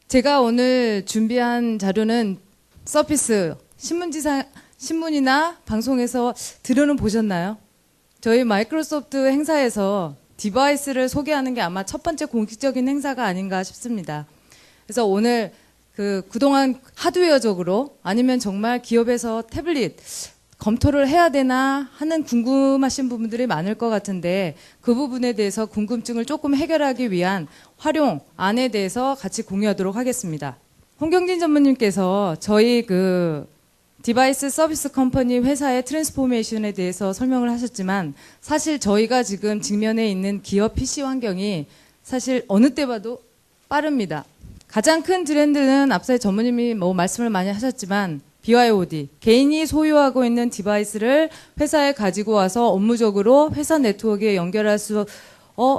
제가 오늘 준비한 자료는 서피스 신문이나 방송에서 들어는 보셨나요? 저희 마이크로소프트 행사에서 디바이스를 소개하는 게 아마 첫 번째 공식적인 행사가 아닌가 싶습니다. 그래서 오늘 그동안 하드웨어적으로 아니면 정말 기업에서 태블릿 검토를 해야 되나 하는 궁금하신 부분들이 많을 것 같은데 그 부분에 대해서 궁금증을 조금 해결하기 위한 활용 안에 대해서 같이 공유하도록 하겠습니다. 홍경진 전무님께서 저희 디바이스 서비스 컴퍼니 회사의 트랜스포메이션에 대해서 설명을 하셨지만 사실 저희가 지금 직면해 있는 기업 PC 환경이 사실 어느 때 봐도 빠릅니다. 가장 큰 트렌드는 앞서 전무님이 말씀을 많이 하셨지만 BYOD, 개인이 소유하고 있는 디바이스를 회사에 가지고 와서 업무적으로 회사 네트워크에 연결할 수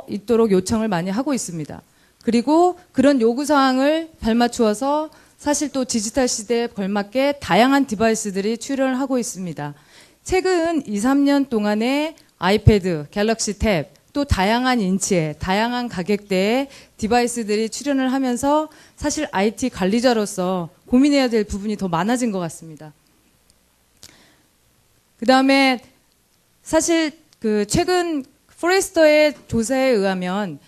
있도록 요청을 많이 하고 있습니다. 그리고 그런 요구사항을 발맞추어서 사실 또 디지털 시대에 걸맞게 다양한 디바이스들이 출현을 하고 있습니다. 최근 2, 3년 동안에 아이패드, 갤럭시 탭, 또 다양한 인치에, 다양한 가격대의 디바이스들이 출현을 하면서 사실 IT 관리자로서 고민해야 될 부분이 더 많아진 것 같습니다. 그 다음에 사실 최근 포레스터의 조사에 의하면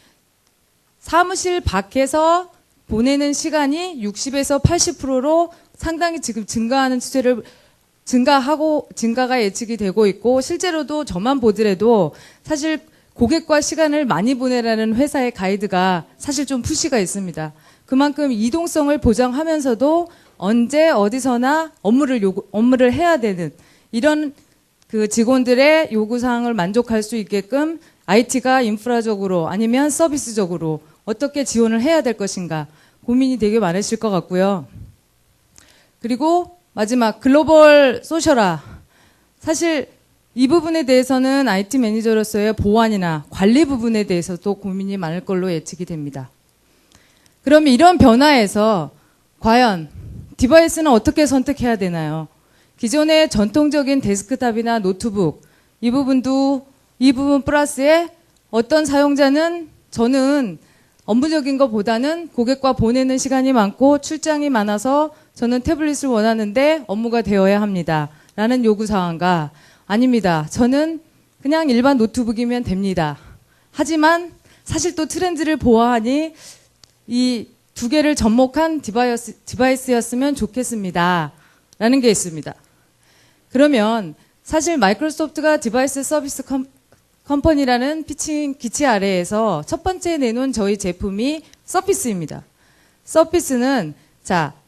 사무실 밖에서 보내는 시간이 60에서 80%로 상당히 지금 증가하는 추세를 증가가 예측이 되고 있고 실제로도 저만 보더라도 사실 고객과 시간을 많이 보내라는 회사의 가이드가 사실 좀 푸시가 있습니다. 그만큼 이동성을 보장하면서도 언제 어디서나 업무를 해야 되는 이런 직원들의 요구사항을 만족할 수 있게끔 IT가 인프라적으로 아니면 서비스적으로 어떻게 지원을 해야 될 것인가 고민이 되게 많으실 것 같고요. 그리고 마지막 글로벌 소셜화. 사실 이 부분에 대해서는 IT 매니저로서의 보안이나 관리 부분에 대해서도 고민이 많을 걸로 예측이 됩니다. 그러면 이런 변화에서 과연 디바이스는 어떻게 선택해야 되나요? 기존의 전통적인 데스크탑이나 노트북 이 부분 플러스에 어떤 사용자는 저는 업무적인 것보다는 고객과 보내는 시간이 많고 출장이 많아서 저는 태블릿을 원하는데 업무가 되어야 합니다. 라는 요구사항과 아닙니다. 저는 그냥 일반 노트북이면 됩니다. 하지만 사실 또 트렌드를 보아하니 이 두 개를 접목한 디바이스였으면 좋겠습니다. 라는 게 있습니다. 그러면 사실 마이크로소프트가 디바이스 서비스 컴퍼니라는 피칭 기치 아래에서 첫 번째 내놓은 저희 제품이 서피스입니다. 서피스는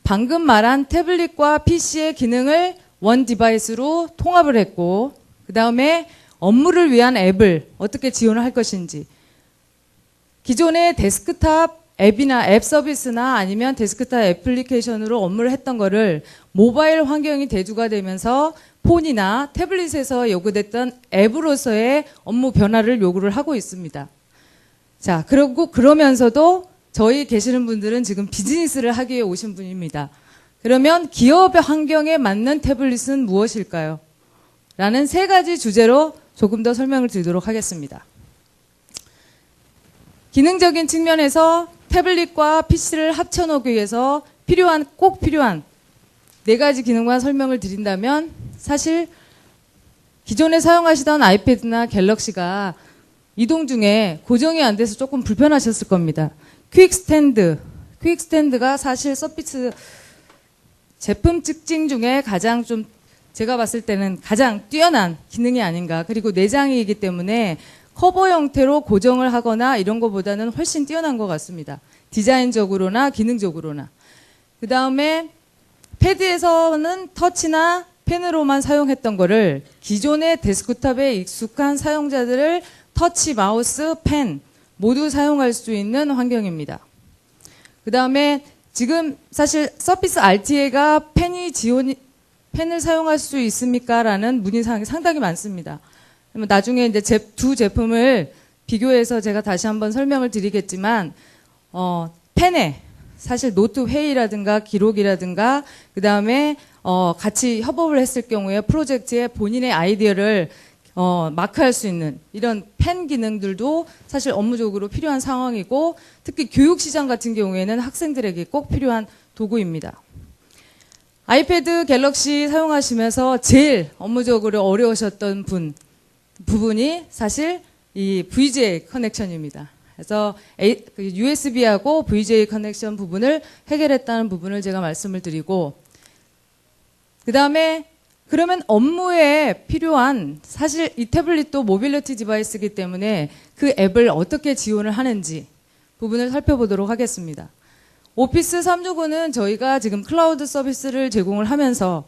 방금 말한 태블릿과 PC의 기능을 원 디바이스로 통합을 했고 그 다음에 업무를 위한 앱을 어떻게 지원을 할 것인지 기존의 데스크탑 앱이나 앱 서비스나 아니면 데스크탑 애플리케이션으로 업무를 했던 거를 모바일 환경이 대두가 되면서 폰이나 태블릿에서 요구됐던 앱으로서의 업무 변화를 요구를 하고 있습니다. 그러면서도 저희 계시는 분들은 지금 비즈니스를 하기 위해 오신 분입니다. 그러면 기업 환경에 맞는 태블릿은 무엇일까요? 라는 세 가지 주제로 조금 더 설명을 드리도록 하겠습니다. 기능적인 측면에서 태블릿과 PC를 합쳐놓기 위해서 꼭 필요한 네 가지 기능만 설명을 드린다면 사실 기존에 사용하시던 아이패드나 갤럭시가 이동 중에 고정이 안 돼서 조금 불편하셨을 겁니다. 퀵스탠드가 사실 서피스 제품 특징 중에 가장 좀 제가 봤을 때는 가장 뛰어난 기능이 아닌가. 그리고 내장이기 때문에 커버 형태로 고정을 하거나 이런 것보다는 훨씬 뛰어난 것 같습니다. 디자인적으로나 기능적으로나. 그 다음에 패드에서는 터치나 펜으로만 사용했던 거를 기존의 데스크탑에 익숙한 사용자들을 터치, 마우스, 펜 모두 사용할 수 있는 환경입니다. 그 다음에 지금 사실 서피스 RTA가 펜을 사용할 수 있습니까? 라는 문의사항이 상당히 많습니다. 나중에 이제 두 제품을 비교해서 제가 다시 한번 설명을 드리겠지만, 펜에 사실 노트 회의라든가 기록이라든가, 그 다음에, 같이 협업을 했을 경우에 프로젝트에 본인의 아이디어를 마크할 수 있는 이런 펜 기능들도 사실 업무적으로 필요한 상황이고 특히 교육시장 같은 경우에는 학생들에게 꼭 필요한 도구입니다. 아이패드 갤럭시 사용하시면서 제일 업무적으로 어려우셨던 부분이 사실 이 VGA 커넥션입니다. 그래서 USB하고 VGA 커넥션 부분을 해결했다는 부분을 제가 말씀을 드리고 그 다음에 그러면 업무에 필요한 사실 이 태블릿도 모빌리티 디바이스이기 때문에 그 앱을 어떻게 지원을 하는지 부분을 살펴보도록 하겠습니다. 오피스 365는 저희가 지금 클라우드 서비스를 제공을 하면서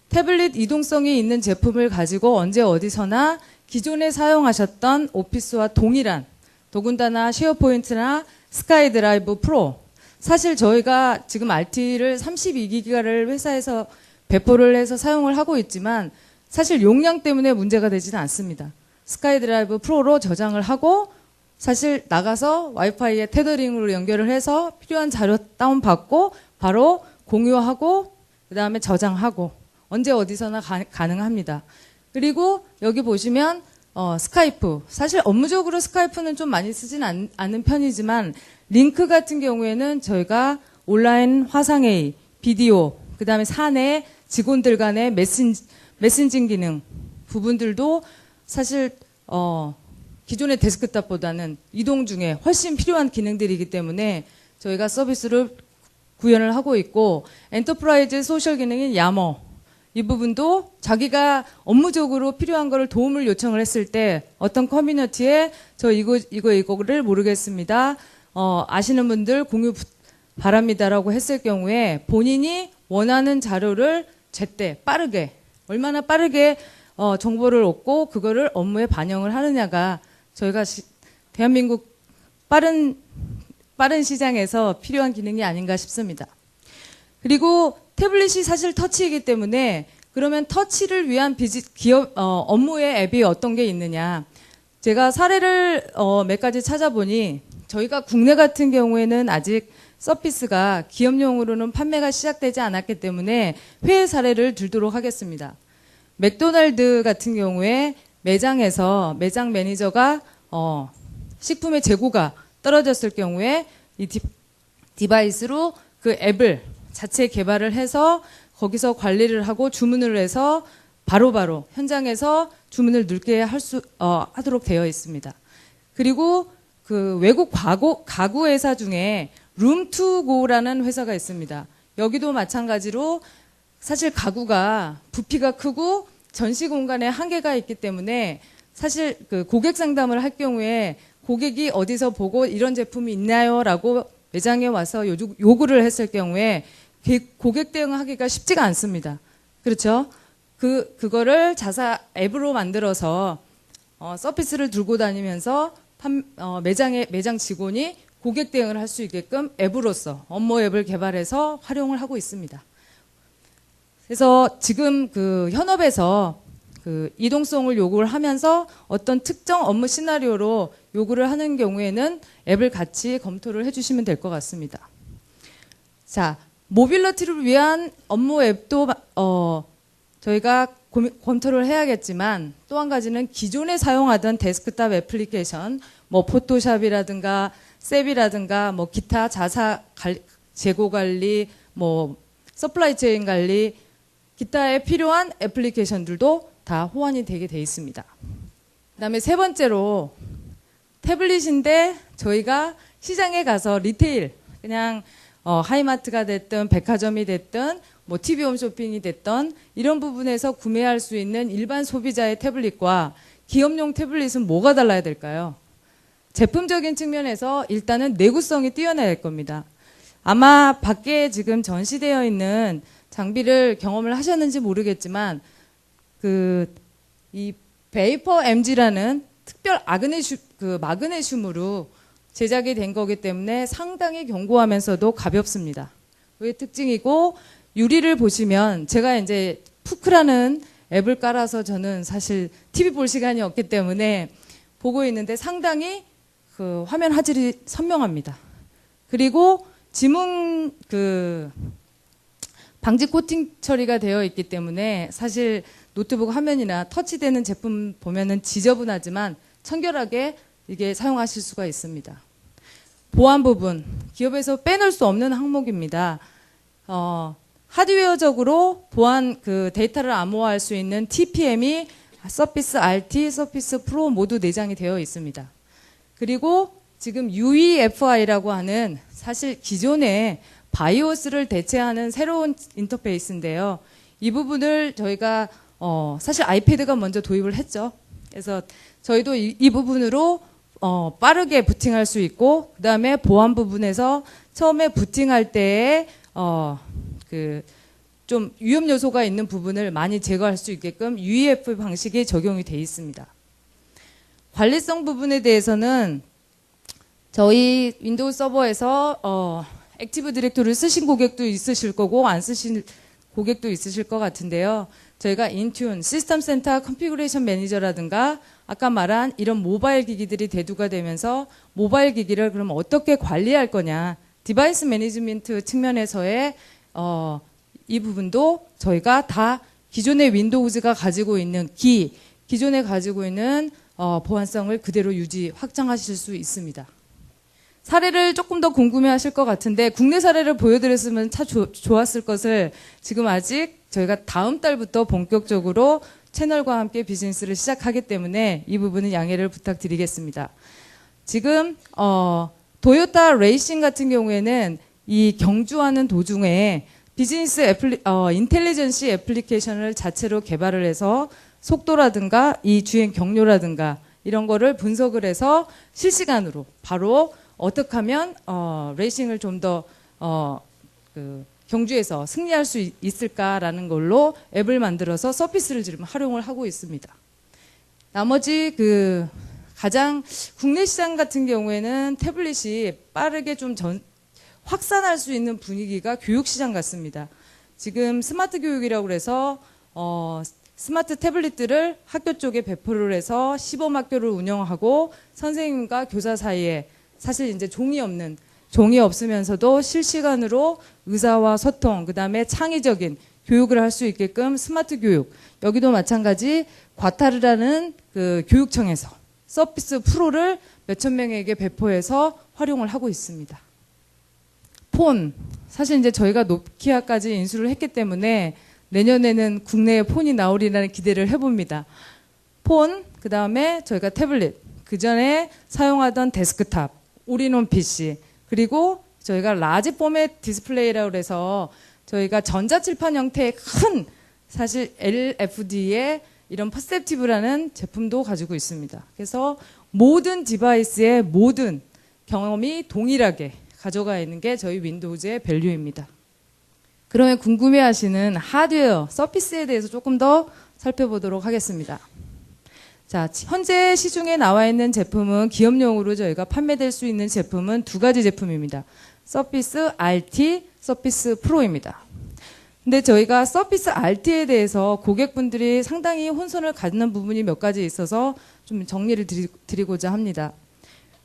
태블릿 이동성이 있는 제품을 가지고 언제 어디서나 기존에 사용하셨던 오피스와 동일한 더군다나 쉐어포인트나 스카이드라이브 프로 사실 저희가 지금 RT를 32기가를 회사에서 배포를 해서 사용을 하고 있지만 사실 용량 때문에 문제가 되지는 않습니다. 스카이드라이브 프로로 저장을 하고 사실 나가서 와이파이에 테더링으로 연결을 해서 필요한 자료 다운받고 바로 공유하고 그 다음에 저장하고 언제 어디서나 가능합니다. 그리고 여기 보시면 스카이프 사실 업무적으로 스카이프는 좀 많이 쓰진 않는 편이지만 링크 같은 경우에는 저희가 온라인 화상회의, 비디오 그 다음에 사내 직원들 간의 메신징 기능 부분들도 사실 기존의 데스크탑보다는 이동 중에 훨씬 필요한 기능들이기 때문에 저희가 서비스를 구현을 하고 있고 엔터프라이즈 소셜 기능인 야머 이 부분도 자기가 업무적으로 필요한 거를 도움을 요청을 했을 때 어떤 커뮤니티에 저 이거를 모르겠습니다. 아시는 분들 공유 바랍니다라고 했을 경우에 본인이 원하는 자료를 제때 빠르게 얼마나 빠르게 정보를 얻고 그거를 업무에 반영을 하느냐가 저희가 대한민국 빠른 시장에서 필요한 기능이 아닌가 싶습니다. 그리고 태블릿이 사실 터치이기 때문에 그러면 터치를 위한 기업 업무의 앱이 어떤 게 있느냐. 제가 사례를 몇 가지 찾아보니 저희가 국내 같은 경우에는 아직 서피스가 기업용으로는 판매가 시작되지 않았기 때문에 회의 사례를 들도록 하겠습니다. 맥도날드 같은 경우에 매장에서 매장 매니저가 식품의 재고가 떨어졌을 경우에 이 디바이스로 그 앱을 자체 개발을 해서 거기서 관리를 하고 주문을 해서 바로바로 현장에서 주문을 넣게 하도록 되어 있습니다. 그리고 그 외국 가구 회사 중에 룸투고라는 회사가 있습니다. 여기도 마찬가지로 사실 가구가 부피가 크고 전시 공간에 한계가 있기 때문에 사실 그 고객 상담을 할 경우에 고객이 어디서 보고 이런 제품이 있나요? 라고 매장에 와서 요구를 했을 경우에 고객 대응하기가 쉽지가 않습니다. 그렇죠? 그거를 자사 앱으로 만들어서 서비스를 들고 다니면서 매장 직원이 고객 대응을 할 수 있게끔 앱으로서 업무 앱을 개발해서 활용을 하고 있습니다. 그래서 지금 그 현업에서 그 이동성을 요구를 하면서 어떤 특정 업무 시나리오로 요구를 하는 경우에는 앱을 같이 검토를 해주시면 될 것 같습니다. 자, 모빌리티를 위한 업무 앱도 저희가 검토를 해야겠지만 또 한 가지는 기존에 사용하던 데스크탑 애플리케이션, 뭐 포토샵이라든가 셉이라든가 뭐 기타 재고 관리, 뭐 서플라이 체인 관리, 기타에 필요한 애플리케이션들도 다 호환이 되게 돼 있습니다. 그다음에 세 번째로 태블릿인데 저희가 시장에 가서 리테일 그냥 하이마트가 됐든 백화점이 됐든 뭐 TV 홈쇼핑이 됐던 이런 부분에서 구매할 수 있는 일반 소비자의 태블릿과 기업용 태블릿은 뭐가 달라야 될까요? 제품적인 측면에서 일단은 내구성이 뛰어나야 할 겁니다. 아마 밖에 지금 전시되어 있는 장비를 경험을 하셨는지 모르겠지만 이 베이퍼 MG라는 특별 마그네슘으로 제작이 된 거기 때문에 상당히 견고하면서도 가볍습니다. 그게 특징이고 유리를 보시면 제가 이제 푸크라는 앱을 깔아서 저는 사실 TV 볼 시간이 없기 때문에 보고 있는데 상당히 그 화면 화질이 선명합니다. 그리고 지문 방지 코팅 처리가 되어 있기 때문에 사실 노트북 화면이나 터치되는 제품 보면은 지저분하지만 청결하게 이게 사용하실 수가 있습니다. 보안 부분, 기업에서 빼놓을 수 없는 항목입니다. 하드웨어적으로 보안 그 데이터를 암호화할 수 있는 TPM이 서피스 RT, 서피스 프로 모두 내장이 되어 있습니다. 그리고 지금 UEFI라고 하는 사실 기존의 바이오스를 대체하는 새로운 인터페이스인데요. 이 부분을 저희가 사실 아이패드가 먼저 도입을 했죠. 그래서 저희도 이 부분으로 빠르게 부팅할 수 있고, 그 다음에 보안 부분에서 처음에 부팅할 때에 그 좀 위험 요소가 있는 부분을 많이 제거할 수 있게끔 UEFI 방식이 적용이 돼 있습니다. 관리성 부분에 대해서는 저희 윈도우 서버에서 액티브 디렉토리를 쓰신 고객도 있으실 거고 안 쓰신 고객도 있으실 것 같은데요. 저희가 인튠, 시스템 센터 컨피그레이션 매니저라든가 아까 말한 이런 모바일 기기들이 대두가 되면서 모바일 기기를 그럼 어떻게 관리할 거냐, 디바이스 매니지먼트 측면에서의 이 부분도 저희가 다 기존의 윈도우즈가 가지고 있는 기존에 가지고 있는 보안성을 그대로 확장하실 수 있습니다. 사례를 조금 더 궁금해하실 것 같은데 국내 사례를 보여드렸으면 참 좋았을 것을 지금 아직 저희가 다음 달부터 본격적으로 채널과 함께 비즈니스를 시작하기 때문에 이 부분은 양해를 부탁드리겠습니다. 지금 도요타 레이싱 같은 경우에는 이 경주하는 도중에 비즈니스 인텔리전시 애플리케이션을 자체로 개발을 해서 속도라든가 이 주행 경로라든가 이런 거를 분석을 해서 실시간으로 바로 어떻게 하면 레이싱을 좀 더 경주에서 승리할 수 있을까라는 걸로 앱을 만들어서 서비스를 지금 활용을 하고 있습니다. 나머지 가장 국내 시장 같은 경우에는 태블릿이 빠르게 좀 확산할 수 있는 분위기가 교육시장 같습니다. 지금 스마트 교육이라고 해서 스마트 태블릿들을 학교 쪽에 배포를 해서 시범학교를 운영하고 선생님과 교사 사이에 사실 이제 종이 없으면서도 실시간으로 의사와 소통, 그 다음에 창의적인 교육을 할 수 있게끔 스마트 교육, 여기도 마찬가지 과타르라는 그 교육청에서 서피스 프로를 몇천 명에게 배포해서 활용을 하고 있습니다. 폰, 사실 이제 저희가 노키아까지 인수를 했기 때문에 내년에는 국내에 폰이 나오리라는 기대를 해봅니다. 폰, 그 다음에 저희가 태블릿, 그 전에 사용하던 데스크탑, 올인원 PC, 그리고 저희가 라지 포맷 디스플레이라고 해서 저희가 전자칠판 형태의 큰 사실 LFD의 이런 퍼셉티브라는 제품도 가지고 있습니다. 그래서 모든 디바이스의 모든 경험이 동일하게 가져가 있는 게 저희 윈도우즈의 밸류입니다. 그러면 궁금해하시는 하드웨어, 서피스에 대해서 조금 더 살펴보도록 하겠습니다. 자, 현재 시중에 나와 있는 제품은 기업용으로 저희가 판매될 수 있는 제품은 두 가지 제품입니다. 서피스 RT, 서피스 프로입니다. 근데 저희가 서피스 RT에 대해서 고객분들이 상당히 혼선을 갖는 부분이 몇 가지 있어서 좀 정리를 드리고자 합니다.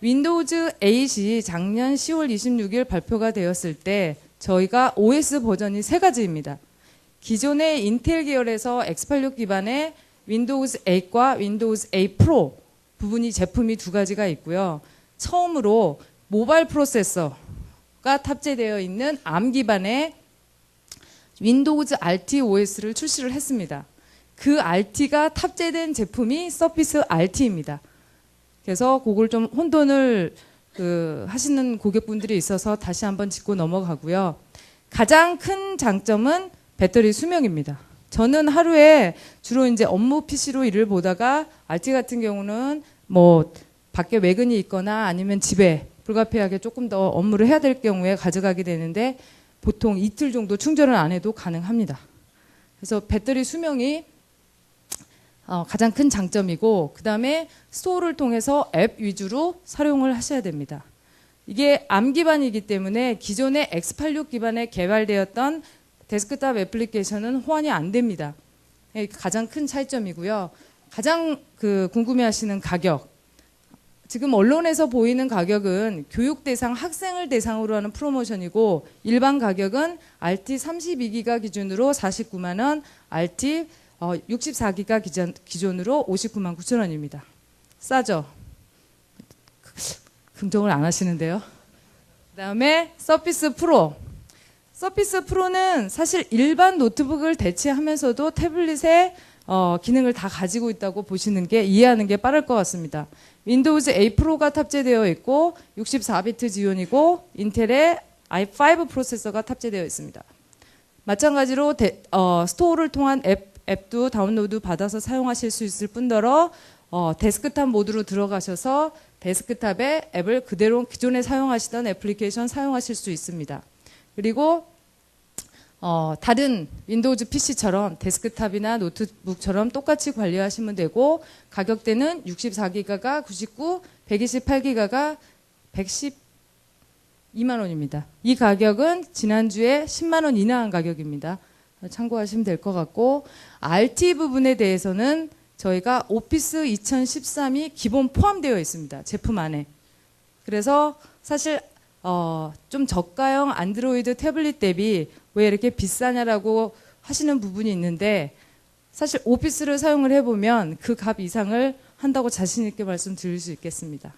윈도우즈 8이 작년 10월 26일 발표가 되었을 때 저희가 OS 버전이 세 가지입니다. 기존의 인텔 계열에서 x86 기반의 윈도우즈 8과 윈도우즈 8 프로 부분이 제품이 두 가지가 있고요. 처음으로 모바일 프로세서가 탑재되어 있는 ARM 기반의 윈도우즈 RT OS를 출시를 했습니다. 그 RT가 탑재된 제품이 서피스 RT입니다. 그래서 그걸 좀 혼돈을 하시는 고객분들이 있어서 다시 한번 짚고 넘어가고요. 가장 큰 장점은 배터리 수명입니다. 저는 하루에 주로 이제 업무 PC로 일을 보다가 RT 같은 경우는 뭐 밖에 외근이 있거나 아니면 집에 불가피하게 조금 더 업무를 해야 될 경우에 가져가게 되는데 보통 이틀 정도 충전을 안 해도 가능합니다. 그래서 배터리 수명이 가장 큰 장점이고, 그 다음에 스토어를 통해서 앱 위주로 사용을 하셔야 됩니다. 이게 ARM 기반이기 때문에 기존의 x86 기반에 개발되었던 데스크탑 애플리케이션은 호환이 안 됩니다. 가장 큰 차이점이고요. 가장 궁금해하시는 가격. 지금 언론에서 보이는 가격은 교육 대상 학생을 대상으로 하는 프로모션이고, 일반 가격은 RT 32기가 기준으로 49만 원, RT 64기가 기존으로 59만 9천 원입니다. 싸죠? 긍정을 안 하시는데요. 그다음에 서피스 프로. 서피스 프로는 사실 일반 노트북을 대체하면서도 태블릿에 기능을 다 가지고 있다고 보시는 게 이해하는 게 빠를 것 같습니다. 윈도우즈 8 프로가 탑재되어 있고 64비트 지원이고 인텔의 i5 프로세서가 탑재되어 있습니다. 마찬가지로 스토어를 통한 앱도 다운로드 받아서 사용하실 수 있을 뿐더러 데스크탑 모드로 들어가셔서 데스크탑에 앱을 그대로 기존에 사용하시던 애플리케이션 사용하실 수 있습니다. 그리고 다른 윈도우즈 PC처럼 데스크탑이나 노트북처럼 똑같이 관리하시면 되고 가격대는 64기가가 99, 128기가가 112만 원입니다. 이 가격은 지난주에 10만 원 인하한 가격입니다. 참고하시면 될 것 같고 RT 부분에 대해서는 저희가 오피스 2013이 기본 포함되어 있습니다. 제품 안에. 그래서 사실 좀 저가형 안드로이드 태블릿 대비 왜 이렇게 비싸냐라고 하시는 부분이 있는데 사실 오피스를 사용을 해보면 그 값 이상을 한다고 자신 있게 말씀드릴 수 있겠습니다.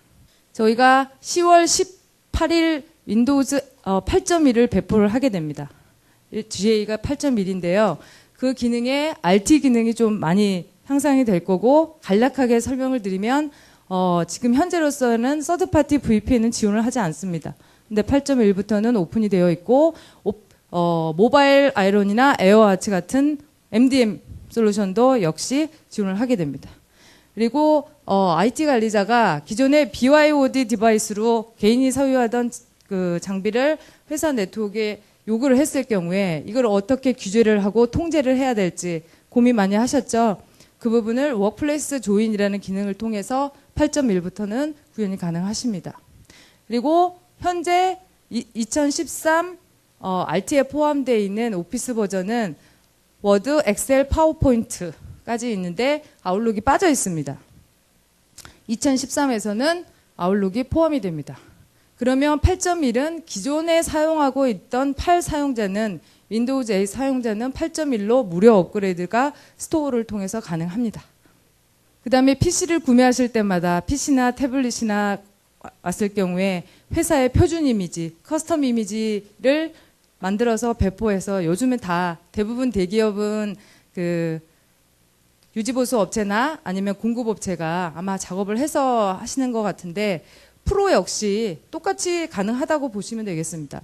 저희가 10월 18일 윈도우즈 8.1을 배포를 하게 됩니다. GA가 8.1인데요. 그 기능에 RT 기능이 좀 많이 향상이 될 거고 간략하게 설명을 드리면 지금 현재로서는 서드파티 VPN은 지원을 하지 않습니다. 근데 8.1부터는 오픈이 되어 있고 모바일 아이론이나 에어와치 같은 MDM 솔루션도 역시 지원을 하게 됩니다. 그리고 IT 관리자가 기존의 BYOD 디바이스로 개인이 소유하던 그 장비를 회사 네트워크에 요구를 했을 경우에 이걸 어떻게 규제를 하고 통제를 해야 될지 고민 많이 하셨죠? 그 부분을 워크플레이스 조인이라는 기능을 통해서 8.1부터는 구현이 가능하십니다. 그리고 현재 2013 RT에 포함되어 있는 오피스 버전은 워드, 엑셀, 파워포인트까지 있는데 아웃룩이 빠져 있습니다. 2013에서는 아웃룩이 포함이 됩니다. 그러면 8.1은 기존에 사용하고 있던 8 사용자는 윈도우즈 8 사용자는 8.1로 무료 업그레이드가 스토어를 통해서 가능합니다. 그 다음에 PC를 구매하실 때마다 PC나 태블릿이나 왔을 경우에 회사의 표준 이미지, 커스텀 이미지를 만들어서 배포해서 요즘은 다 대부분 대기업은 그 유지보수 업체나 아니면 공급업체가 아마 작업을 해서 하시는 것 같은데 프로 역시 똑같이 가능하다고 보시면 되겠습니다.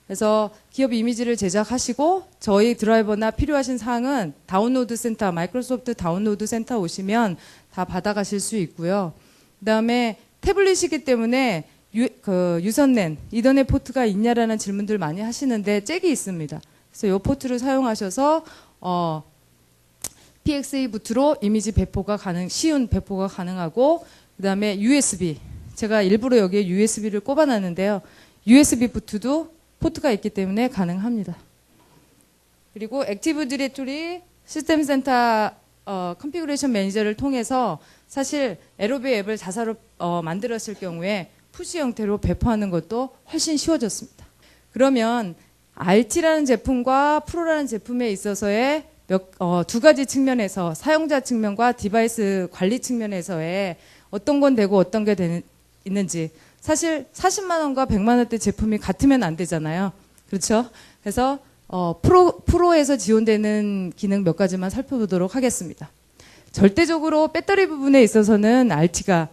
그래서 기업 이미지를 제작하시고 저희 드라이버나 필요하신 사항은 다운로드 센터, 마이크로소프트 다운로드 센터 오시면 다 받아가실 수 있고요. 그 다음에 태블릿이기 때문에 유선랜, 이더넷 포트가 있냐라는 질문들 많이 하시는데 잭이 있습니다. 그래서 이 포트를 사용하셔서 PXE 부트로 이미지 배포가 쉬운 배포가 가능하고 그 다음에 USB, 제가 일부러 여기에 USB를 꼽아놨는데요. USB 부트도 포트가 있기 때문에 가능합니다. 그리고 액티브 디렉토리 시스템 센터 컨피그레이션 매니저를 통해서 사실 에로비 앱을 자사로 만들었을 경우에 푸시 형태로 배포하는 것도 훨씬 쉬워졌습니다. 그러면 RT라는 제품과 프로라는 제품에 있어서의 두 가지 측면에서 사용자 측면과 디바이스 관리 측면에서의 어떤 건 되고 어떤 게 있는지 사실 40만 원과 100만 원대 제품이 같으면 안 되잖아요. 그렇죠? 그래서 프로에서 지원되는 기능 몇 가지만 살펴보도록 하겠습니다. 절대적으로 배터리 부분에 있어서는 RT가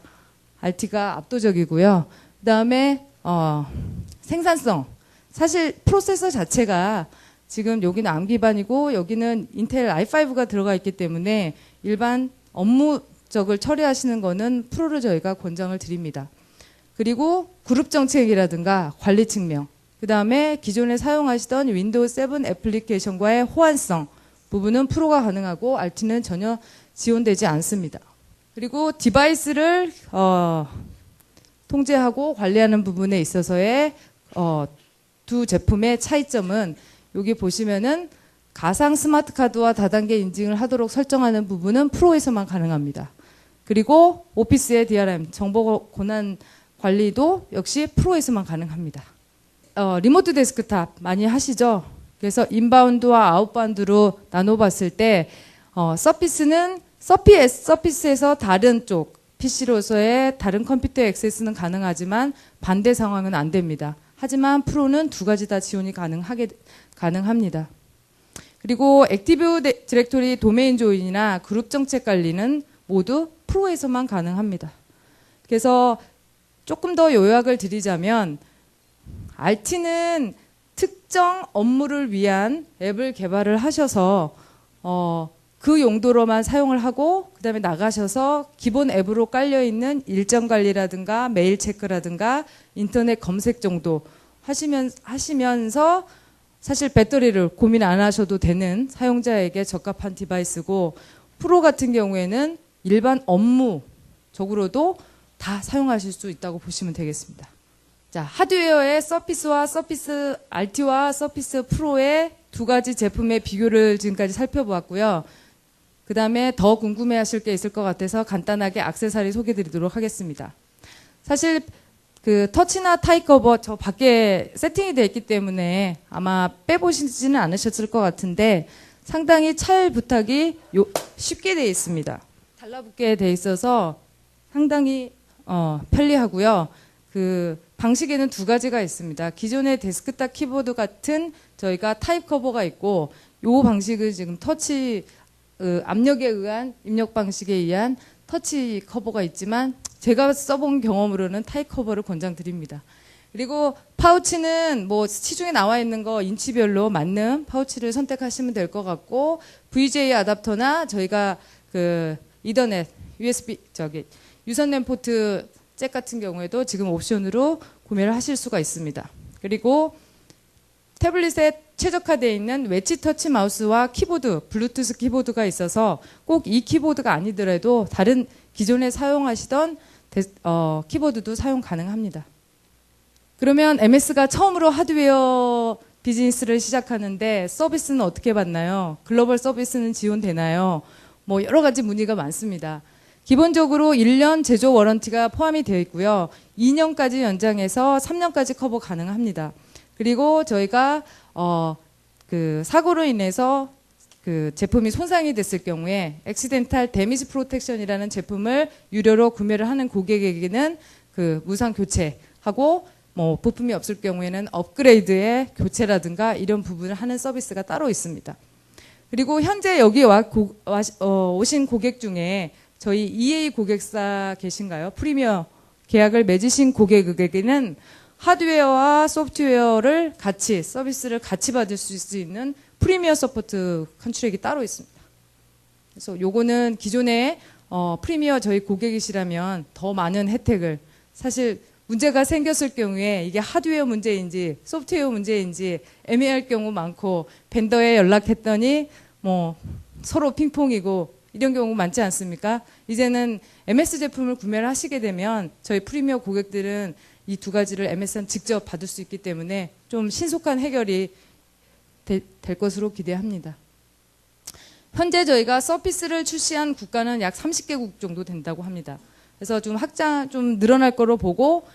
압도적이고요. 그 다음에 생산성. 사실 프로세서 자체가 지금 여기는 ARM 기반이고 여기는 인텔 i5가 들어가 있기 때문에 일반 업무적을 처리하시는 거는 프로를 저희가 권장을 드립니다. 그리고 그룹 정책이라든가 관리 측면, 그 다음에 기존에 사용하시던 윈도우 7 애플리케이션과의 호환성 부분은 프로가 가능하고 RT는 전혀 지원되지 않습니다. 그리고 디바이스를 통제하고 관리하는 부분에 있어서의 두 제품의 차이점은 여기 보시면은 가상 스마트 카드와 다단계 인증을 하도록 설정하는 부분은 프로에서만 가능합니다. 그리고 오피스의 DRM, 정보 권한 관리도 역시 프로에서만 가능합니다. 리모트 데스크탑 많이 하시죠? 그래서 인바운드와 아웃바운드로 나눠봤을 때 서피스는 서피스에서 다른 쪽 PC로서의 다른 컴퓨터에 액세스는 가능하지만 반대 상황은 안 됩니다. 하지만 프로는 두 가지 다 지원이 가능합니다. 그리고 액티브 디렉토리 도메인 조인이나 그룹 정책 관리는 모두 프로에서만 가능합니다. 그래서 조금 더 요약을 드리자면 RT는 특정 업무를 위한 앱을 개발을 하셔서 그 용도로만 사용을 하고 그다음에 나가셔서 기본 앱으로 깔려있는 일정 관리라든가 메일 체크라든가 인터넷 검색 정도 하시면서 사실 배터리를 고민 안 하셔도 되는 사용자에게 적합한 디바이스고 프로 같은 경우에는 일반 업무적으로도 다 사용하실 수 있다고 보시면 되겠습니다. 자, 하드웨어의 서피스와 서피스 RT와 서피스 프로의 두 가지 제품의 비교를 지금까지 살펴보았고요. 그 다음에 더 궁금해하실 게 있을 것 같아서 간단하게 액세서리 소개드리도록 하겠습니다. 사실 그 터치나 타이 커버 저 밖에 세팅이 되어 있기 때문에 아마 빼보시지는 않으셨을 것 같은데 상당히 찰 부탁이 쉽게 되어 있습니다. 달라붙게 되어 있어서 상당히 편리하고요. 그 방식에는 두 가지가 있습니다. 기존의 데스크탑 키보드 같은 저희가 타입 커버가 있고 이 방식은 지금 터치 압력에 의한 입력 방식에 의한 터치 커버가 있지만 제가 써본 경험으로는 타입 커버를 권장드립니다. 그리고 파우치는 뭐 시중에 나와 있는 거 인치별로 맞는 파우치를 선택하시면 될 것 같고 VJ 아답터나 저희가 그 이더넷 USB 유선 랜 포트 잭 같은 경우에도 지금 옵션으로 구매를 하실 수가 있습니다. 그리고 태블릿에 최적화되어 있는 웨지 터치 마우스와 키보드, 블루투스 키보드가 있어서 꼭 이 키보드가 아니더라도 다른 기존에 사용하시던 키보드도 사용 가능합니다. 그러면 MS가 처음으로 하드웨어 비즈니스를 시작하는데 서비스는 어떻게 받나요? 글로벌 서비스는 지원되나요? 뭐 여러 가지 문의가 많습니다. 기본적으로 1년 제조 워런티가 포함이 되어 있고요. 2년까지 연장해서 3년까지 커버 가능합니다. 그리고 저희가 그 사고로 인해서 그 제품이 손상이 됐을 경우에 액시덴탈 데미지 프로텍션이라는 제품을 유료로 구매를 하는 고객에게는 그 무상 교체하고 뭐 부품이 없을 경우에는 업그레이드의 교체라든가 이런 부분을 하는 서비스가 따로 있습니다. 그리고 현재 여기 오신 고객 중에 저희 EA 고객사 계신가요? 프리미어 계약을 맺으신 고객에게는 하드웨어와 소프트웨어를 같이 서비스를 같이 받을 수 있는 프리미어 서포트 컨트랙이 따로 있습니다. 그래서 요거는 기존에 프리미어 저희 고객이시라면 더 많은 혜택을 사실 문제가 생겼을 경우에 이게 하드웨어 문제인지 소프트웨어 문제인지 애매할 경우 많고 벤더에 연락했더니 뭐 서로 핑퐁이고 이런 경우 많지 않습니까? 이제는 MS 제품을 구매를 하시게 되면 저희 프리미어 고객들은 이 두 가지를 MS는 직접 받을 수 있기 때문에 좀 신속한 해결이 될 것으로 기대합니다. 현재 저희가 서피스를 출시한 국가는 약 30개국 정도 된다고 합니다. 그래서 좀 좀 늘어날 거로 보고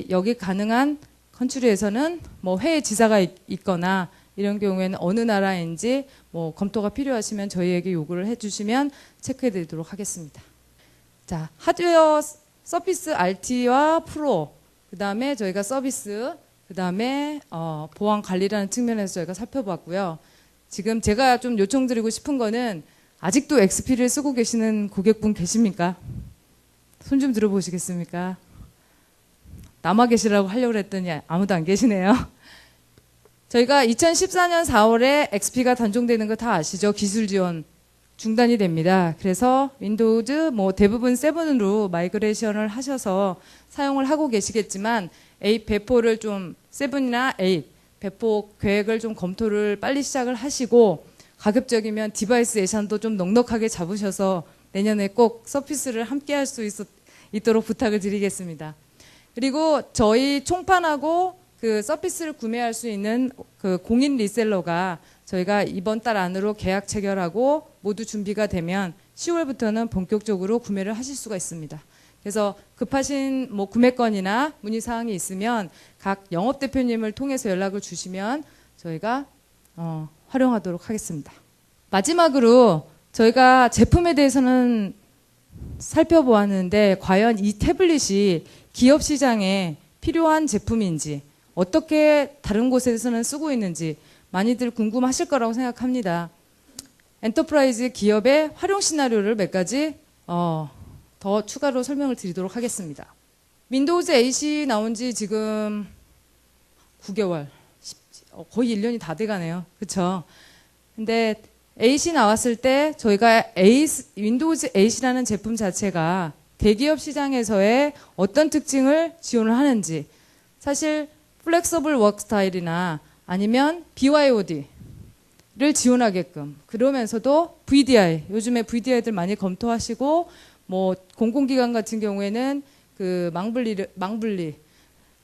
여기 가능한 컨트리에서는 뭐 해외 지사가 있거나 이런 경우에는 어느 나라인지 뭐 검토가 필요하시면 저희에게 요구를 해주시면 체크해 드리도록 하겠습니다. 자, 하드웨어 서피스 RT와 프로, 그 다음에 저희가 서비스, 그 다음에 보안 관리라는 측면에서 저희가 살펴봤고요. 지금 제가 좀 요청드리고 싶은 거는 아직도 XP를 쓰고 계시는 고객분 계십니까? 손 좀 들어보시겠습니까? 남아 계시라고 하려고 했더니 아무도 안 계시네요. 저희가 2014년 4월에 XP가 단종되는 거 다 아시죠? 기술 지원 중단이 됩니다. 그래서 윈도우즈 뭐 대부분 7으로 마이그레이션을 하셔서 사용을 하고 계시겠지만 8 배포를 좀 7이나 8 배포 계획을 좀 검토를 빨리 시작을 하시고 가급적이면 디바이스 예산도 좀 넉넉하게 잡으셔서 내년에 꼭 서피스를 함께 할 수 있도록 부탁을 드리겠습니다. 그리고 저희 총판하고 그 서피스를 구매할 수 있는 그 공인 리셀러가 저희가 이번 달 안으로 계약 체결하고 모두 준비가 되면 10월부터는 본격적으로 구매를 하실 수가 있습니다. 그래서 급하신 뭐 구매건이나 문의사항이 있으면 각 영업대표님을 통해서 연락을 주시면 저희가 활용하도록 하겠습니다. 마지막으로 저희가 제품에 대해서는 살펴보았는데 과연 이 태블릿이 기업 시장에 필요한 제품인지 어떻게 다른 곳에서는 쓰고 있는지 많이들 궁금하실 거라고 생각합니다. 엔터프라이즈 기업의 활용 시나리오를 몇 가지 더 추가로 설명을 드리도록 하겠습니다. 윈도우즈 8이 나온 지 지금 9개월, 거의 1년이 다 돼가네요. 그렇죠? 근데 8이 나왔을 때 저희가 윈도우즈 8이라는 제품 자체가 대기업 시장에서의 어떤 특징을 지원을 하는지, 사실 플렉서블 워크 스타일이나 아니면 BYOD를 지원하게끔, 그러면서도 VDI, 요즘에 VDI들 많이 검토하시고, 뭐 공공기관 같은 경우에는 그 망분리,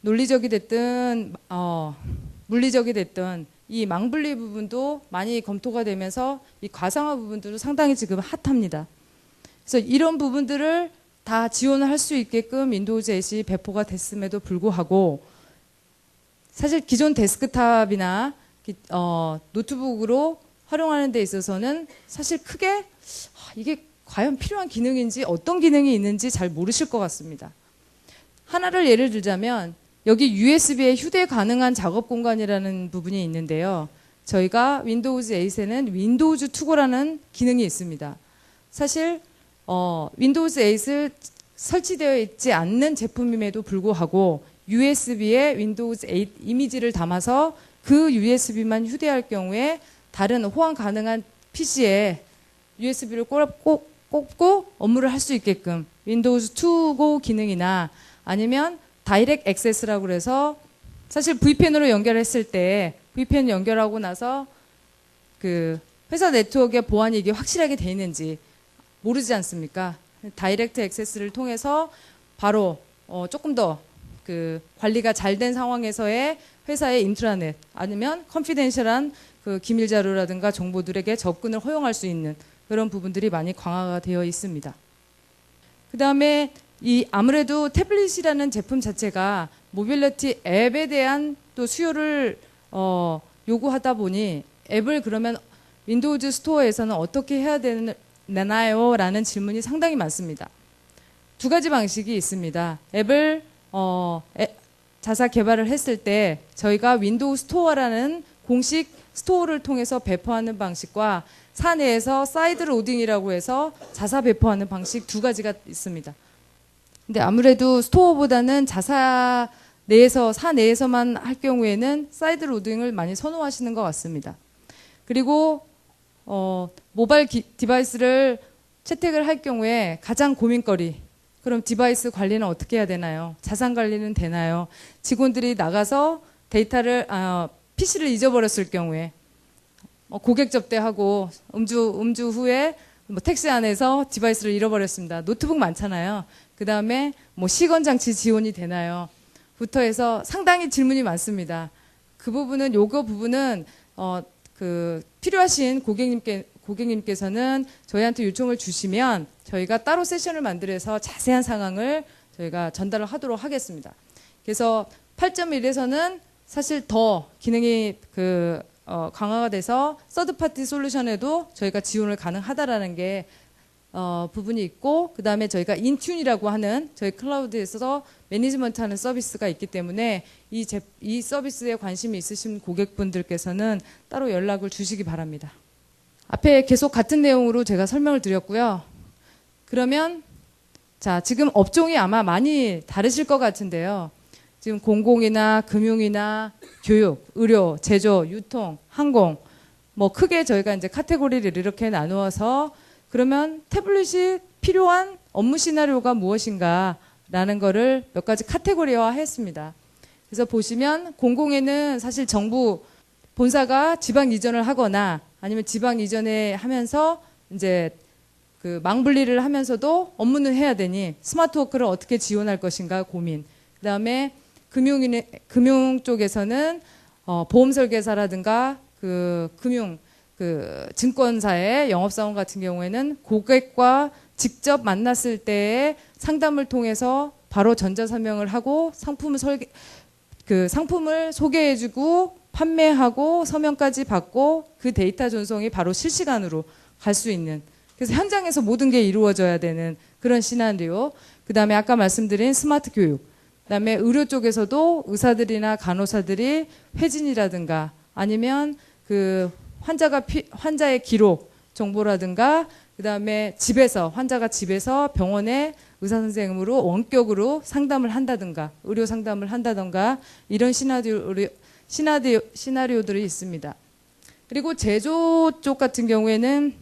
논리적이 됐든 물리적이 됐든 이 망분리 부분도 많이 검토가 되면서 이 과상화 부분들도 상당히 지금 핫합니다. 그래서 이런 부분들을 다 지원을 할 수 있게끔 윈도우즈 8이 배포가 됐음에도 불구하고, 사실 기존 데스크탑이나 노트북으로 활용하는 데 있어서는 사실 크게 이게 과연 필요한 기능인지 어떤 기능이 있는지 잘 모르실 것 같습니다. 하나를 예를 들자면 여기 USB에 휴대 가능한 작업 공간이라는 부분이 있는데요. 저희가 윈도우즈 8에는 윈도우즈 투고라는 기능이 있습니다. 사실 윈도우즈 8을 설치되어 있지 않는 제품임에도 불구하고 USB에 윈도우즈 8 이미지를 담아서 그 USB만 휴대할 경우에 다른 호환 가능한 PC에 USB를 꽂고 업무를 할 수 있게끔 윈도우즈 투고 기능이나 아니면 다이렉트 액세스라고 그래서 사실 VPN으로 연결했을 때 VPN 연결하고 나서 그 회사 네트워크의 보안이 이게 확실하게 돼 있는지 모르지 않습니까? 다이렉트 액세스를 통해서 바로 조금 더 그 관리가 잘 된 상황에서의 회사의 인트라넷 아니면 컨피덴셜한 그 기밀 자료라든가 정보들에게 접근을 허용할 수 있는 그런 부분들이 많이 강화가 되어 있습니다. 그 다음에 이 아무래도 태블릿이라는 제품 자체가 모빌리티 앱에 대한 또 수요를 요구하다 보니 앱을 그러면 윈도우즈 스토어에서는 어떻게 해야 되나요? 라는 질문이 상당히 많습니다. 두 가지 방식이 있습니다. 앱을 자사 개발을 했을 때 저희가 윈도우 스토어라는 공식 스토어를 통해서 배포하는 방식과 사내에서 사이드 로딩이라고 해서 자사 배포하는 방식 두 가지가 있습니다. 근데 아무래도 스토어보다는 자사 내에서 사내에서만 할 경우에는 사이드 로딩을 많이 선호하시는 것 같습니다. 그리고 모바일 디바이스를 채택을 할 경우에 가장 고민거리, 그럼 디바이스 관리는 어떻게 해야 되나요? 자산 관리는 되나요? 직원들이 나가서 데이터를 PC를 잊어버렸을 경우에 고객 접대하고 음주 후에 뭐 택시 안에서 디바이스를 잃어버렸습니다. 노트북 많잖아요. 그 다음에 뭐 시건 장치 지원이 되나요? 부터 해서 상당히 질문이 많습니다. 그 부분은 요거 부분은 그 필요하신 고객님께서는 저희한테 요청을 주시면 저희가 따로 세션을 만들어서 자세한 상황을 저희가 전달을 하도록 하겠습니다. 그래서 8.1에서는 사실 더 기능이 강화가 돼서 서드파티 솔루션에도 저희가 지원을 가능하다라는 게 부분이 있고, 그 다음에 저희가 인튠이라고 하는 저희 클라우드에서 매니지먼트하는 서비스가 있기 때문에 이 서비스에 관심이 있으신 고객분들께서는 따로 연락을 주시기 바랍니다. 앞에 계속 같은 내용으로 제가 설명을 드렸고요. 그러면 자, 지금 업종이 아마 많이 다르실 것 같은데요. 지금 공공이나 금융이나 교육, 의료, 제조, 유통, 항공, 뭐 크게 저희가 이제 카테고리를 이렇게 나누어서 그러면 태블릿이 필요한 업무 시나리오가 무엇인가라는 거를 몇 가지 카테고리화 했습니다. 그래서 보시면 공공에는 사실 정부 본사가 지방 이전을 하거나 아니면 지방 이전에 하면서 이제 그 망분리를 하면서도 업무는 해야 되니 스마트워크를 어떻게 지원할 것인가 고민. 그다음에 금융 쪽에서는 보험 설계사라든가 증권사의 영업사원 같은 경우에는 고객과 직접 만났을 때의 상담을 통해서 바로 전자서명을 하고 상품을 소개해주고 판매하고 서명까지 받고 그 데이터 전송이 바로 실시간으로 갈 수 있는 그래서 현장에서 모든 게 이루어져야 되는 그런 시나리오. 그다음에 아까 말씀드린 스마트 교육. 그다음에 의료 쪽에서도 의사들이나 간호사들이 회진이라든가 아니면 그 환자의 기록 정보라든가 그다음에 집에서 환자가 집에서 병원에 의사 선생님으로 원격으로 상담을 한다든가 의료 상담을 한다든가 이런 시나리오들이 있습니다. 그리고 제조 쪽 같은 경우에는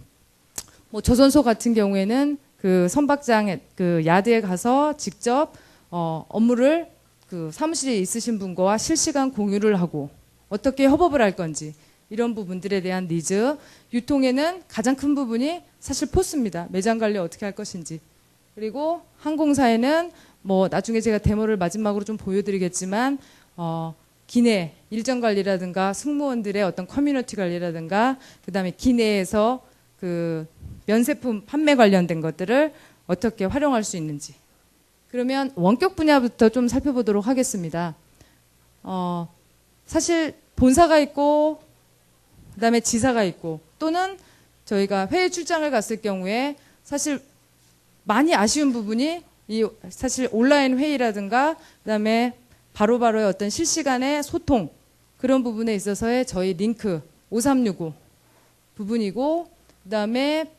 뭐 조선소 같은 경우에는 그 선박장에 그 야드에 가서 직접 업무를 그 사무실에 있으신 분과 실시간 공유를 하고 어떻게 협업을 할 건지 이런 부분들에 대한 니즈. 유통에는 가장 큰 부분이 사실 포스입니다. 매장 관리 어떻게 할 것인지. 그리고 항공사에는 뭐 나중에 제가 데모를 마지막으로 좀 보여드리겠지만 기내 일정 관리라든가 승무원들의 어떤 커뮤니티 관리라든가 그다음에 기내에서 그 면세품 판매 관련된 것들을 어떻게 활용할 수 있는지. 그러면 원격 분야부터 좀 살펴보도록 하겠습니다. 사실 본사가 있고 그다음에 지사가 있고 또는 저희가 해외 출장을 갔을 경우에 사실 많이 아쉬운 부분이 이 사실 온라인 회의라든가 그다음에 바로바로의 어떤 실시간의 소통 그런 부분에 있어서의 저희 링크 5365 부분이고 그다음에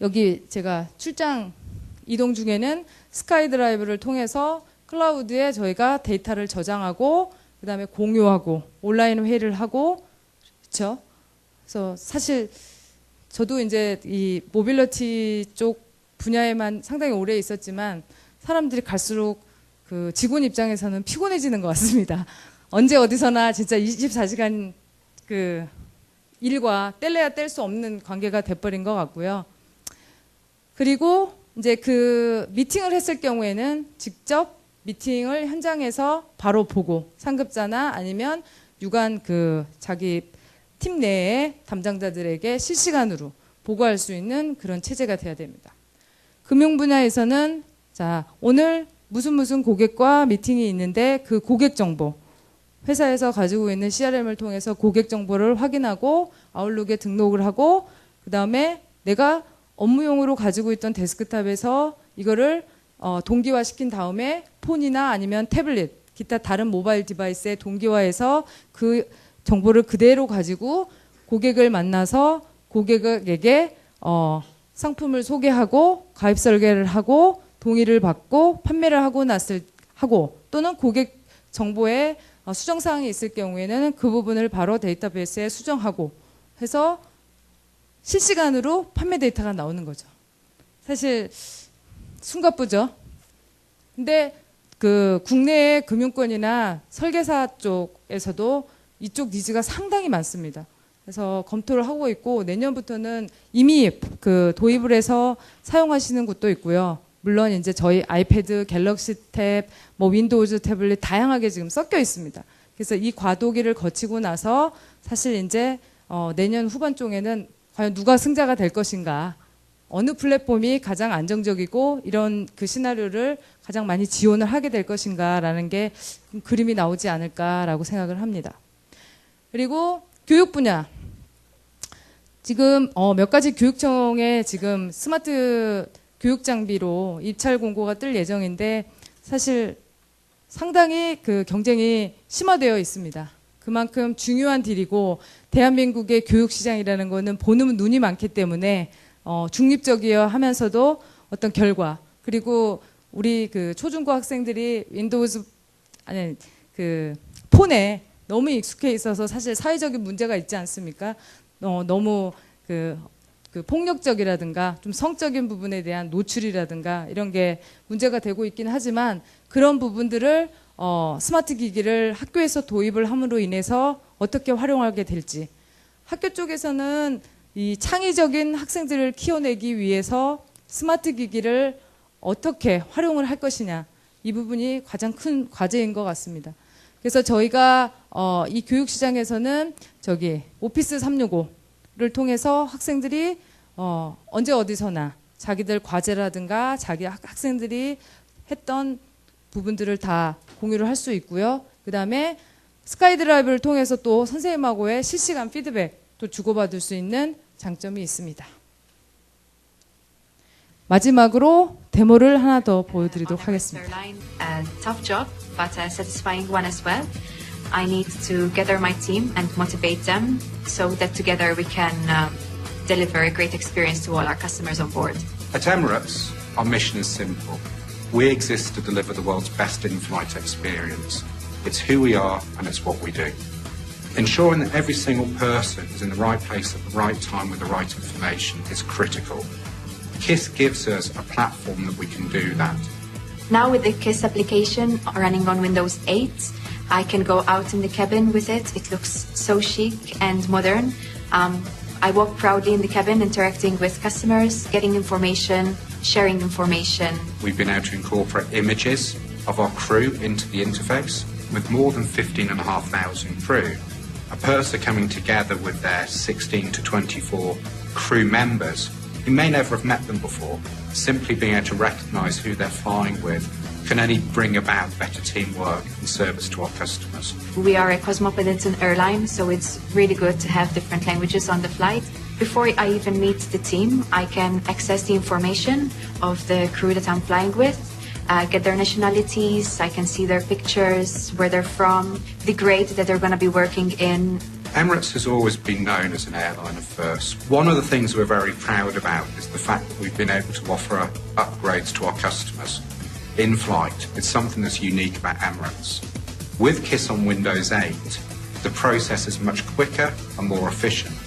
여기 제가 출장 이동 중에는 스카이드라이브를 통해서 클라우드에 저희가 데이터를 저장하고 그다음에 공유하고 온라인 회의를 하고 그렇죠. 그래서 사실 저도 이제 이 모빌리티 쪽 분야에만 상당히 오래 있었지만 사람들이 갈수록 그 직원 입장에서는 피곤해지는 것 같습니다. 언제 어디서나 진짜 24시간 그 일과 뗄래야 뗄 수 없는 관계가 돼버린 것 같고요. 그리고 이제 그 미팅을 했을 경우에는 직접 미팅을 현장에서 바로 보고 상급자나 아니면 유관 그 자기 팀 내의 담당자들에게 실시간으로 보고할 수 있는 그런 체제가 돼야 됩니다. 금융 분야에서는 자 오늘 무슨 고객과 미팅이 있는데 그 고객 정보 회사에서 가지고 있는 CRM을 통해서 고객 정보를 확인하고 아웃룩에 등록을 하고 그 다음에 내가 업무용으로 가지고 있던 데스크탑에서 이거를 동기화시킨 다음에 폰이나 아니면 태블릿 기타 다른 모바일 디바이스에 동기화해서 그 정보를 그대로 가지고 고객을 만나서 고객에게 상품을 소개하고 가입 설계를 하고 동의를 받고 판매를 하고 또는 고객 정보에 수정 사항이 있을 경우에는 그 부분을 바로 데이터베이스에 수정하고 해서 실시간으로 판매 데이터가 나오는 거죠. 사실 숨가쁘죠. 근데 그 국내의 금융권이나 설계사 쪽에서도 이쪽 니즈가 상당히 많습니다. 그래서 검토를 하고 있고 내년부터는 이미 그 도입을 해서 사용하시는 곳도 있고요. 물론 이제 저희 아이패드, 갤럭시 탭, 뭐 윈도우즈 태블릿 다양하게 지금 섞여 있습니다. 그래서 이 과도기를 거치고 나서 사실 이제 내년 후반 쪽에는 과연 누가 승자가 될 것인가, 어느 플랫폼이 가장 안정적이고 이런 그 시나리오를 가장 많이 지원을 하게 될 것인가라는 게 그림이 나오지 않을까라고 생각을 합니다. 그리고 교육 분야. 지금 몇 가지 교육청에 지금 스마트 교육 장비로 입찰 공고가 뜰 예정인데 사실 상당히 그 경쟁이 심화되어 있습니다. 그만큼 중요한 딜이고 대한민국의 교육 시장이라는 거는 보는 눈이 많기 때문에 중립적이어 하면서도 어떤 결과 그리고 우리 그 초중고 학생들이 윈도우즈 아니 그 폰에 너무 익숙해 있어서 사실 사회적인 문제가 있지 않습니까? 너무 그 폭력적이라든가 좀 성적인 부분에 대한 노출이라든가 이런 게 문제가 되고 있긴 하지만 그런 부분들을 스마트 기기를 학교에서 도입을 함으로 인해서 어떻게 활용하게 될지 학교 쪽에서는 이 창의적인 학생들을 키워내기 위해서 스마트 기기를 어떻게 활용을 할 것이냐 이 부분이 가장 큰 과제인 것 같습니다. 그래서 저희가 이 교육 시장에서는 저기 오피스 365를 통해서 학생들이 언제 어디서나 자기들 과제라든가 자기 학생들이 했던 부분들을 다 공유를 할 수 있고요. 그 다음에 스카이드라이브를 통해서 또 선생님하고의 실시간 피드백도 주고받을 수 있는 장점이 있습니다. 마지막으로 데모를 하나 더 보여드리도록 하겠습니다. Airline, tough job, but a satisfying one as well. I need to gather my team and motivate them so that together we can deliver a great experience to all our customers on board. At Emirates, our mission is simple. We exist to deliver the world's best in-flight experience. It's who we are and it's what we do. Ensuring that every single person is in the right place at the right time with the right information is critical. KISS gives us a platform that we can do that. Now with the KISS application running on Windows 8, I can go out in the cabin with it. It looks so chic and modern. I walk proudly in the cabin, interacting with customers, getting information, sharing information. We've been able to incorporate images of our crew into the interface. With more than 15,500 crew, a purser coming together with their 16 to 24 crew members who may never have met them before, simply being able to recognise who they're flying with can only bring about better teamwork and service to our customers. We are a cosmopolitan airline, so it's really good to have different languages on the flight. Before I even meet the team, I can access the information of the crew that I'm flying with, get their nationalities, I can see their pictures, where they're from, the grade that they're going to be working in. Emirates has always been known as an airline of first. One of the things we're very proud about is the fact that we've been able to offer upgrades to our customers in flight. It's something that's unique about Emirates. With KISS on Windows 8, the process is much quicker and more efficient.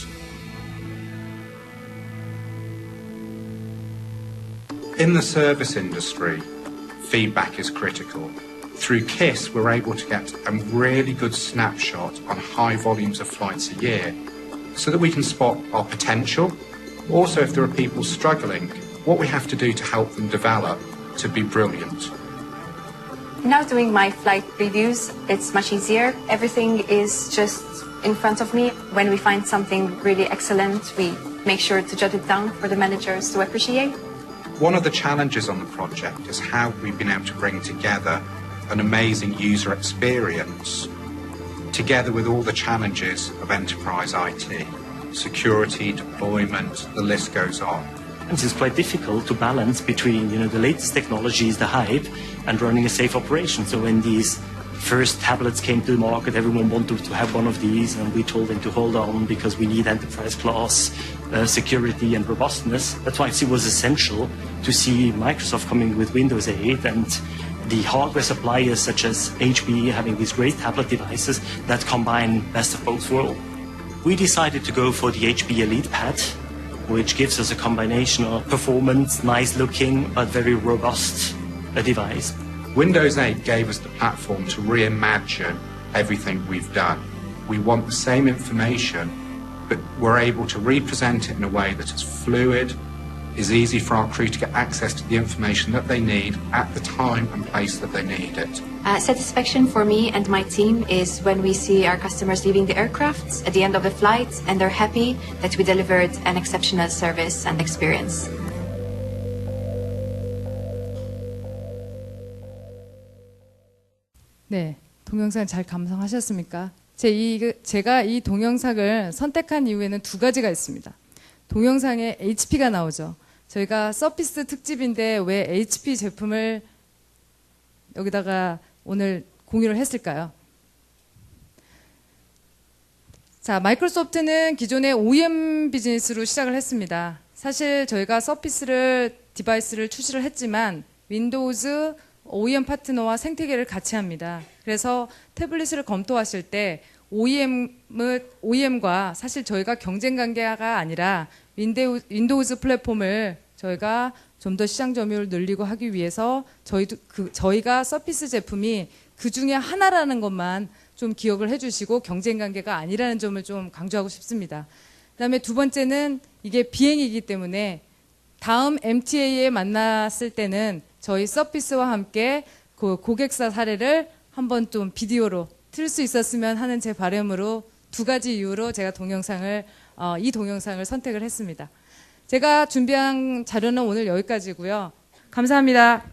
In the service industry, feedback is critical. Through KISS, we're able to get a really good snapshot on high volumes of flights a year so that we can spot our potential. Also, if there are people struggling, what we have to do to help them develop to be brilliant. Now doing my flight reviews, it's much easier. Everything is just in front of me. When we find something really excellent, we make sure to jot it down for the managers to appreciate. One of the challenges on the project is how we've been able to bring together an amazing user experience together with all the challenges of enterprise IT, security, deployment, the list goes on. And it's quite difficult to balance between, the latest technologies, the hype, and running a safe operation. So when these first tablets came to the market, everyone wanted to have one of these, and we told them to hold on because we need enterprise class security and robustness. That's why it was essential to see Microsoft coming with Windows 8 and the hardware suppliers such as HP having these great tablet devices that combine best of both worlds. We decided to go for the HP Elite Pad, which gives us a combination of performance, nice looking, but very robust device. Windows 8 gave us the platform to reimagine everything we've done. We want the same information, but we're able to represent it in a way that is fluid, is easy for our crew to get access to the information that they need at the time and place that they need it. Satisfaction for me and my team is when we see our customers leaving the aircraft at the end of the flight and they're happy that we delivered an exceptional service and experience. 네, 동영상 잘 감상하셨습니까? 제가 이 동영상을 선택한 이유에는 두 가지가 있습니다. 동영상에 HP가 나오죠. 저희가 서피스 특집인데 왜 HP 제품을 여기다가 오늘 공유를 했을까요? 자, 마이크로소프트는 기존의 OEM 비즈니스로 시작을 했습니다. 사실 저희가 서피스를 디바이스를 출시를 했지만 윈도우즈 OEM 파트너와 생태계를 같이 합니다. 그래서 태블릿을 검토하실 때 OEM과 사실 저희가 경쟁 관계가 아니라 윈도우즈 플랫폼을 저희가 좀 더 시장 점유율을 늘리고 하기 위해서 저희가 서피스 제품이 그 중에 하나라는 것만 좀 기억을 해주시고 경쟁 관계가 아니라는 점을 좀 강조하고 싶습니다. 그다음에 두 번째는 이게 비행이기 때문에 다음 MTA에 만났을 때는 저희 서피스와 함께 그 고객사 사례를 한번 좀 비디오로 틀 수 있었으면 하는 제 바람으로 두 가지 이유로 제가 이 동영상을 선택을 했습니다. 제가 준비한 자료는 오늘 여기까지고요. 감사합니다.